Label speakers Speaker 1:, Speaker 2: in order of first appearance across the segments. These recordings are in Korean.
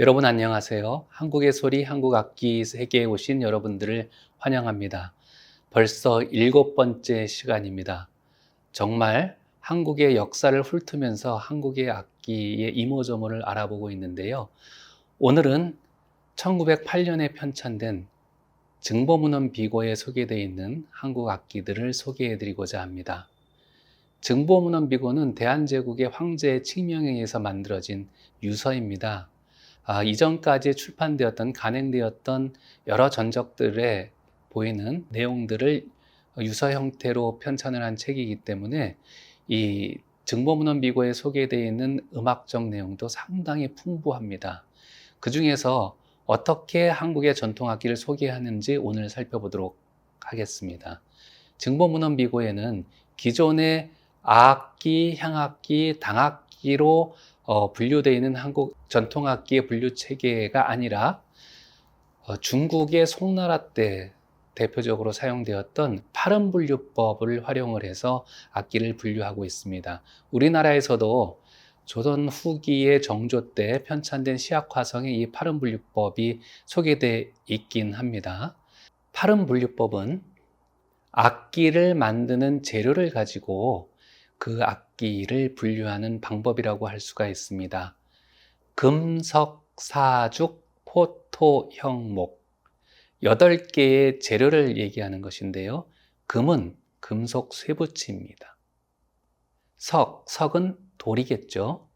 Speaker 1: 여러분 안녕하세요. 한국의 소리 한국악기 세계에 오신 여러분들을 환영합니다. 벌써 7번째 시간입니다. 정말 한국의 역사를 훑으면서 한국의 악기의 이모저모를 알아보고 있는데요. 오늘은 1908년에 편찬된 증보문헌 비고에 소개되어 있는 한국 악기들을 소개해 드리고자 합니다. 증보문헌 비고는 대한제국의 황제의 칙명에 의해서 만들어진 유서입니다. 이전까지 출판되었던, 간행되었던 여러 전적들에 보이는 내용들을 유서 형태로 편찬을 한 책이기 때문에 이 증보문헌 비고에 소개되어 있는 음악적 내용도 상당히 풍부합니다. 그 중에서 어떻게 한국의 전통악기를 소개하는지 오늘 살펴보도록 하겠습니다. 증보문헌 비고에는 기존의 악기, 향악기, 당악기로 분류되어 있는 한국 전통악기의 분류 체계가 아니라 중국의 송나라 때 대표적으로 사용되었던 팔음분류법을 활용을 해서 악기를 분류하고 있습니다. 우리나라에서도 조선 후기의 정조 때 편찬된 시학화성에 이 팔음분류법이 소개되어 있긴 합니다. 팔음분류법은 악기를 만드는 재료를 가지고 그 악기를 분류하는 방법이라고 할 수가 있습니다. 금, 석, 사, 죽, 포, 토, 형, 목 8개의 재료를 얘기하는 것인데요. 금은 금속 쇠붙이입니다. 석은 돌이겠죠.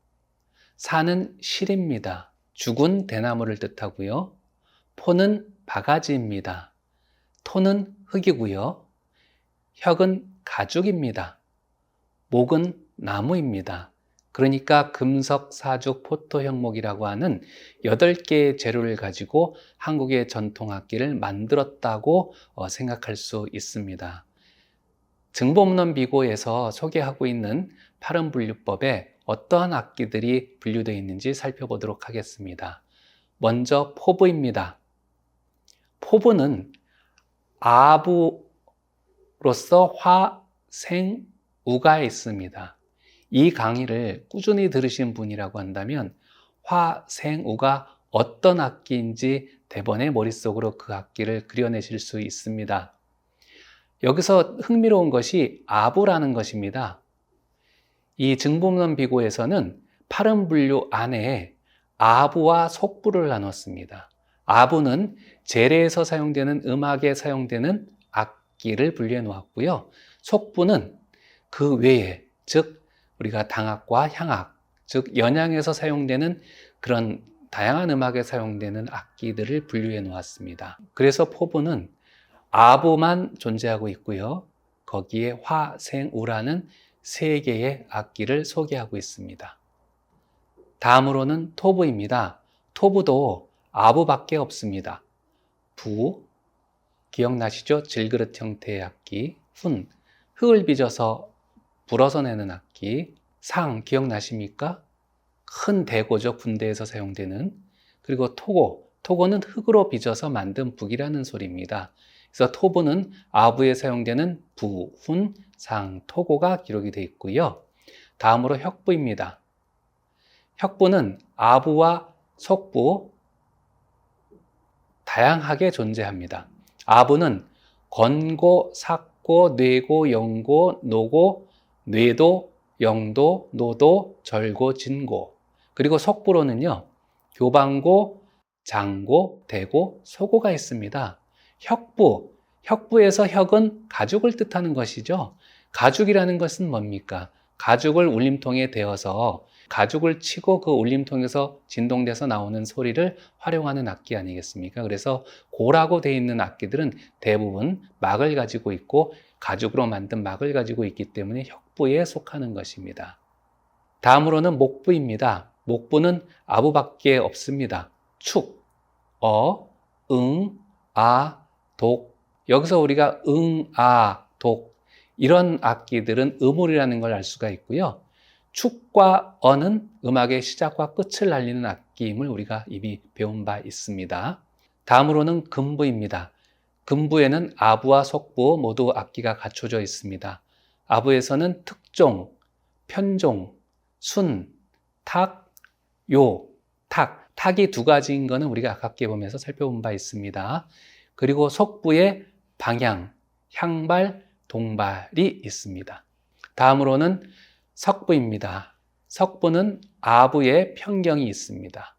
Speaker 1: 사는 실입니다. 죽은 대나무를 뜻하고요. 포는 바가지입니다. 토는 흙이고요. 혁은 가죽입니다. 목은 나무입니다. 그러니까 금석, 사죽, 포토, 형목이라고 하는 8개의 재료를 가지고 한국의 전통악기를 만들었다고 생각할 수 있습니다. 증보문헌 비고에서 소개하고 있는 팔음분류법에 어떠한 악기들이 분류되어 있는지 살펴보도록 하겠습니다. 먼저 포부입니다. 포부는 아부로서 화, 생, 우가 있습니다. 이 강의를 꾸준히 들으신 분이라고 한다면 화, 생, 우가 어떤 악기인지 대번에 머릿속으로 그 악기를 그려내실 수 있습니다. 여기서 흥미로운 것이 아부라는 것입니다. 이 증보문헌 비고에서는 팔음분류 안에 아부와 속부를 나눴습니다. 아부는 제례에서 사용되는 음악에 사용되는 악기를 분류해 놓았고요. 속부는 그 외에, 즉 우리가 당악과 향악, 즉 연양에서 사용되는 그런 다양한 음악에 사용되는 악기들을 분류해 놓았습니다. 그래서 포부는 아부만 존재하고 있고요. 거기에 화, 생, 우라는 3개의 악기를 소개하고 있습니다. 다음으로는 토부입니다. 토부도 아부밖에 없습니다. 부, 기억나시죠? 질그릇 형태의 악기. 훈, 흙을 빚어서 불어서 내는 악기. 상, 기억나십니까? 큰 대고죠. 군대에서 사용되는. 그리고 토고, 토고는 흙으로 빚어서 만든 북이라는 소리입니다. 그래서 토부는 아부에 사용되는 부, 훈, 상, 토고가 기록이 되어 있고요. 다음으로 혁부입니다. 혁부는 아부와 속부 다양하게 존재합니다. 아부는 건고, 삭고, 뇌고, 영고, 노고, 뇌도, 영도, 노도, 절고, 진고. 그리고 속부로는요, 교방고, 장고, 대고, 소고가 있습니다. 혁부에서 혁은 가죽을 뜻하는 것이죠. 가죽이라는 것은 뭡니까? 가죽을 울림통에 대어서 가죽을 치고 그 울림통에서 진동돼서 나오는 소리를 활용하는 악기 아니겠습니까? 그래서 고라고 되어 있는 악기들은 대부분 막을 가지고 있고 가죽으로 만든 막을 가지고 있기 때문에 혁부에 속하는 것입니다. 다음으로는 목부입니다. 목부는 아부밖에 없습니다. 축, 응, 독. 여기서 우리가 응, 독 이런 악기들은 음울이라는 걸 알 수가 있고요. 축과 어는 음악의 시작과 끝을 알리는 악기임을 우리가 이미 배운 바 있습니다. 다음으로는 금부입니다. 금부에는 아부와 속부 모두 악기가 갖춰져 있습니다. 아부에서는 특종, 편종, 순, 탁, 요, 탁 학이 두 가지인 것은 우리가 악학계범에서 살펴본 바 있습니다. 그리고 속부에 방향, 향발, 동발이 있습니다. 다음으로는 석부입니다. 석부는 아부에 편경이 있습니다.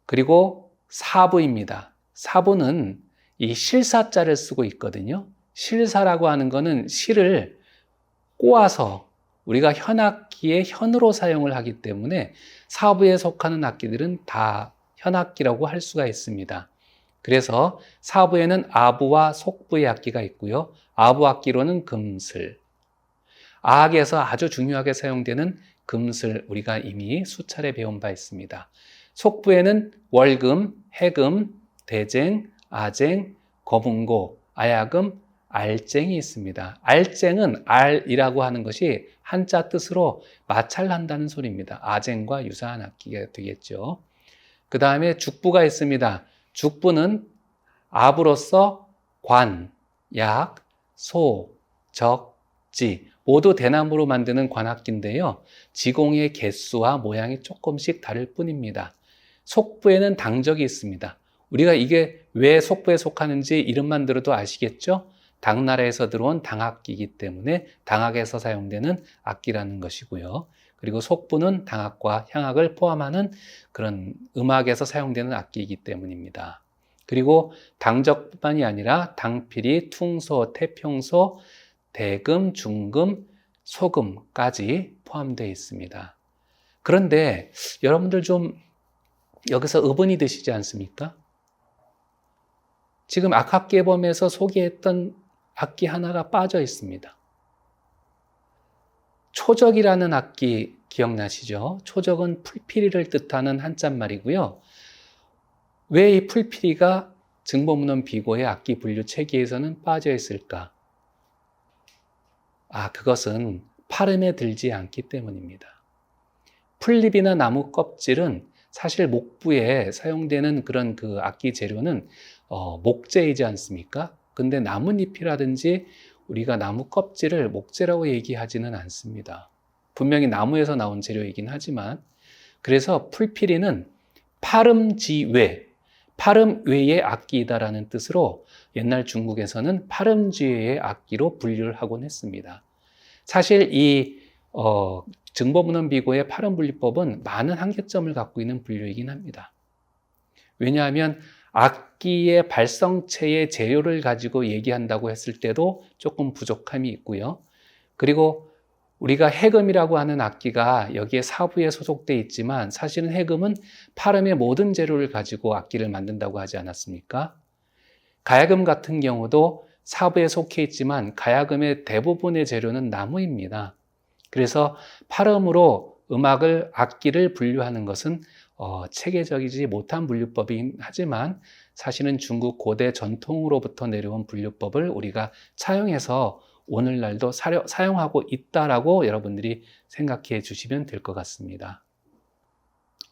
Speaker 1: 그리고 사부입니다. 사부는 이 실사자를 쓰고 있거든요. 실사라고 하는 것은 실을 꼬아서 우리가 현악기의 현으로 사용을 하기 때문에 사부에 속하는 악기들은 다 현악기라고 할 수가 있습니다. 그래서 사부에는 아부와 속부의 악기가 있고요. 아부 악기로는 금슬, 아학에서 아주 중요하게 사용되는 금슬 우리가 이미 수차례 배운 바 있습니다. 속부에는 월금, 해금, 대쟁, 아쟁, 거분고, 아야금, 알쟁이 있습니다. 알쟁은 알이라고 하는 것이 한자 뜻으로 마찰한다는 소리입니다. 아쟁과 유사한 악기가 되겠죠. 그 다음에 죽부가 있습니다. 죽부는 아부로서 관, 약, 소, 적, 지 모두 대나무로 만드는 관악기인데요. 지공의 개수와 모양이 조금씩 다를 뿐입니다. 속부에는 당적이 있습니다. 우리가 이게 왜 속부에 속하는지 이름만 들어도 아시겠죠? 당나라에서 들어온 당악기이기 때문에 당악에서 사용되는 악기라는 것이고요. 그리고 속부는 당악과 향악을 포함하는 그런 음악에서 사용되는 악기이기 때문입니다. 그리고 당적뿐만이 아니라 당필이, 퉁소, 태평소, 대금, 중금, 소금까지 포함되어 있습니다. 그런데 여러분들 좀 여기서 의문이 드시지 않습니까? 지금 악학계범에서 소개했던 악기 하나가 빠져 있습니다. 초적이라는 악기 기억나시죠? 초적은 풀피리를 뜻하는 한자말이고요. 왜 이 풀피리가 증보문헌 비고의 악기 분류 체계에서는 빠져 있을까? 그것은 팔음에 들지 않기 때문입니다. 풀잎이나 나무 껍질은 사실 목부에 사용되는 그런 그 악기 재료는 목재이지 않습니까? 근데 나뭇잎이라든지 우리가 나무 껍질을 목재라고 얘기하지는 않습니다. 분명히 나무에서 나온 재료이긴 하지만, 그래서 풀피리는 팔음지외, 팔음외의 악기이다라는 뜻으로 옛날 중국에서는 팔음지외의 악기로 분류를 하곤 했습니다. 사실 이 증보문헌 비고의 팔음분류법은 많은 한계점을 갖고 있는 분류이긴 합니다. 왜냐하면 악기의 발성체의 재료를 가지고 얘기한다고 했을 때도 조금 부족함이 있고요. 그리고 우리가 해금이라고 하는 악기가 여기에 사부에 소속되어 있지만 사실은 해금은 팔음의 모든 재료를 가지고 악기를 만든다고 하지 않았습니까? 가야금 같은 경우도 사부에 속해 있지만 가야금의 대부분의 재료는 나무입니다. 그래서 팔음으로 악기를 분류하는 것은 체계적이지 못한 분류법이긴 하지만 사실은 중국 고대 전통으로부터 내려온 분류법을 우리가 차용해서 오늘날도 사용하고 있다라고 여러분들이 생각해 주시면 될 것 같습니다.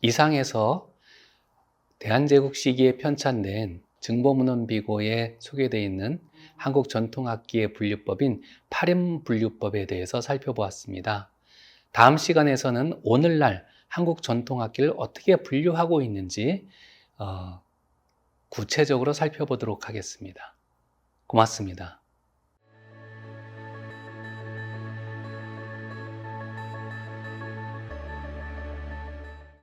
Speaker 1: 이상에서 대한제국 시기에 편찬된 증보문헌 비고에 소개되어 있는 한국 전통악기의 분류법인 팔음분류법에 대해서 살펴보았습니다. 다음 시간에서는 오늘날 한국 전통악기를 어떻게 분류하고 있는지 구체적으로 살펴보도록 하겠습니다. 고맙습니다.